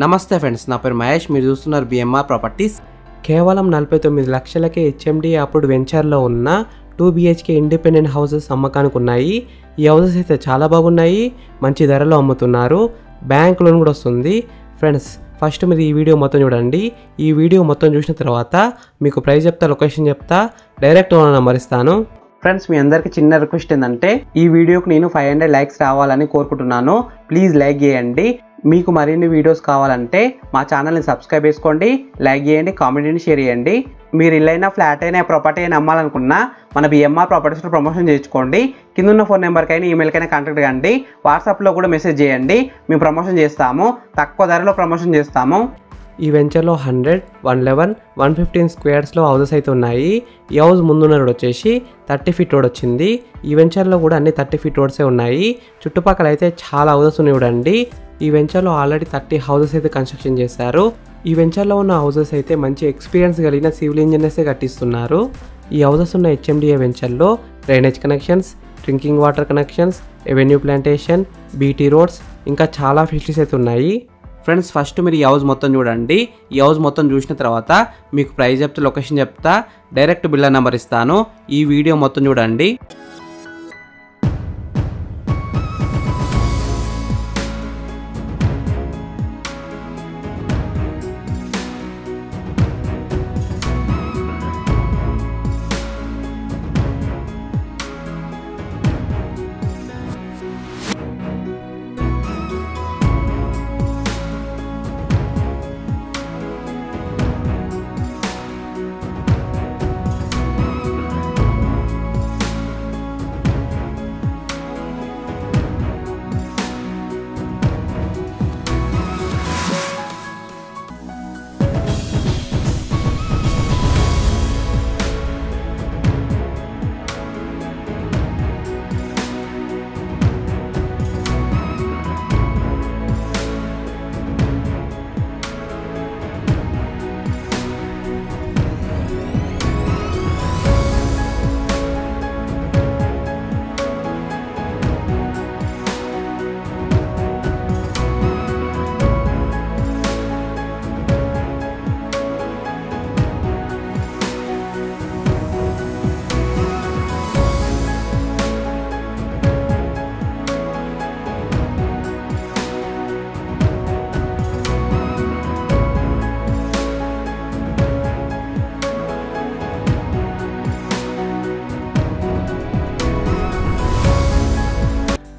నమస్తే ఫ్రెండ్స్, నా పేరు మహేష్. మీరు చూస్తున్నారు బిఎంఆర్ ప్రాపర్టీస్. కేవలం 49 లక్షలకే హెచ్ఎండి అప్రూవ్డ్ వెంచర్లో ఉన్న 2 BHK ఇండిపెండెంట్ హౌసెస్ అమ్మకానికి ఉన్నాయి. ఈ హౌసెస్ అయితే చాలా బాగున్నాయి, మంచి ధరలో అమ్ముతున్నారు. బ్యాంక్ లోన్ కూడా వస్తుంది. ఫ్రెండ్స్, ఫస్ట్ మీరు ఈ వీడియో మొత్తం చూడండి. ఈ వీడియో మొత్తం చూసిన తర్వాత మీకు ప్రైస్ చెప్తా, లొకేషన్ చెప్తా, డైరెక్ట్ ఓనర్ నెంబర్ ఇస్తాను. ఫ్రెండ్స్, మీ అందరికీ చిన్న రిక్వెస్ట్ ఏంటంటే ఈ వీడియోకి నేను 500 లైక్స్ రావాలని కోరుకుంటున్నాను. ప్లీజ్ లైక్ చేయండి. మీకు మరిన్ని వీడియోస్ కావాలంటే మా ఛానల్ని సబ్స్క్రైబ్ చేసుకోండి, లైక్ చేయండి, కామెంట్ని షేర్ చేయండి. మీరు ఇల్లైనా ఫ్లాట్ అయినా ప్రాపర్టీ అయినా అమ్మాలనుకున్నా మన బిఎంఆర్ ప్రాపర్టీస్లో ప్రమోషన్ చేయించుకోండి. కింద ఉన్న ఫోన్ నెంబర్కైనా ఈమెయిల్కైనా కాంటాక్ట్ కండి. వాట్సాప్లో కూడా మెసేజ్ చేయండి, మేము ప్రమోషన్ చేస్తాము. తక్కువ ధరలో ప్రమోషన్ చేస్తాము. ఈ వెంచర్లో 100, 111, 115 స్క్వేర్స్లో హౌసెస్ అయితే ఉన్నాయి. ఈ హౌస్ ముందున్న రోడ్ వచ్చేసి 30 ఫీట్ రోడ్ వచ్చింది. ఈ వెంచర్లో కూడా అన్ని 30 ఫీట్ రోడ్సే ఉన్నాయి. చుట్టుపక్కల అయితే చాలా హౌసెస్ ఉన్నాయి చూడండి. ఈ వెంచర్లో ఆల్రెడీ 30 హౌసెస్ అయితే కన్స్ట్రక్షన్ చేశారు. ఈ వెంచర్లో ఉన్న హౌసెస్ అయితే మంచి ఎక్స్పీరియన్స్ కలిగిన సివిల్ ఇంజనీర్సే కట్టిస్తున్నారు. ఈ హౌసెస్ ఉన్న హెచ్ఎండిఏ వెంచర్లో drainage connections, drinking water connections, avenue plantation, BT roads, ఇంకా చాలా ఫెసిలిటీస్ అయితే ఉన్నాయి. ఫ్రెండ్స్, ఫస్ట్ మీరు ఈ హౌస్ మొత్తం చూడండి. ఈ హౌస్ మొత్తం చూసిన తర్వాత మీకు ప్రైస్ చెప్తా, లొకేషన్ చెప్తా, డైరెక్ట్ బిల్డర్ నెంబర్ ఇస్తాను. ఈ వీడియో మొత్తం చూడండి.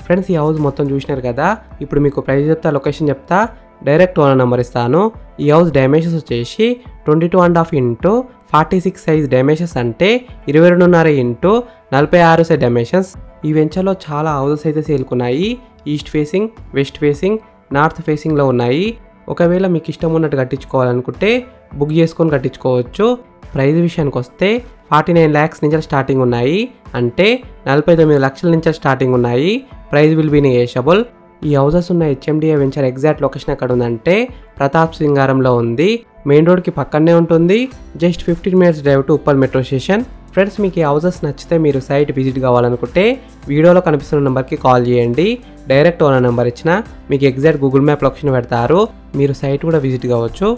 ఫ్రెండ్స్, ఈ హౌస్ మొత్తం చూసినారు కదా. ఇప్పుడు మీకు ప్రైస్ చెప్తా, లొకేషన్ చెప్తా, డైరెక్ట్ ఓనర్ నెంబర్ ఇస్తాను. ఈ హౌస్ డైమెన్షన్స్ వచ్చేసి 22.5 ఇంటూ 46 సైజ్ డైమెన్షన్స్, అంటే 22.5 ఇంటూ 46 సైజ్ డైమెన్షన్స్. ఈ వెంచర్లో చాలా హౌసెస్ అయితే సేల్కున్నాయి. East facing, west facing, north ఫేసింగ్లో ఉన్నాయి. ఒకవేళ మీకు ఇష్టం ఉన్నట్టు కట్టించుకోవాలనుకుంటే బుక్ చేసుకొని కట్టించుకోవచ్చు. ప్రైస్ విషయానికి వస్తే 49 lakhs నుంచి స్టార్టింగ్ ఉన్నాయి, అంటే 49 లక్షల నుంచి స్టార్టింగ్ ఉన్నాయి. Price will be negotiable. ఈ హౌసెస్ ఉన్న హెచ్ఎండిఏ వెంచర్ ఎగ్జాక్ట్ లొకేషన్ ఎక్కడ ఉందంటే ప్రతాప్ సింగారంలో ఉంది. మెయిన్ రోడ్కి పక్కనే ఉంటుంది. Just 15 minutes drive to Uppal metro station. Friends, మీకు ఈ హౌసెస్ నచ్చితే మీరు సైట్ విజిట్ కావాలనుకుంటే వీడియోలో కనిపిస్తున్న నెంబర్కి కాల్ చేయండి. డైరెక్ట్ ఓనర్ నెంబర్ ఇచ్చిన మీకు ఎగ్జాక్ట్ గూగుల్ మ్యాప్ లొకేషన్ పెడతారు. మీరు సైట్ కూడా విజిట్ కావచ్చు.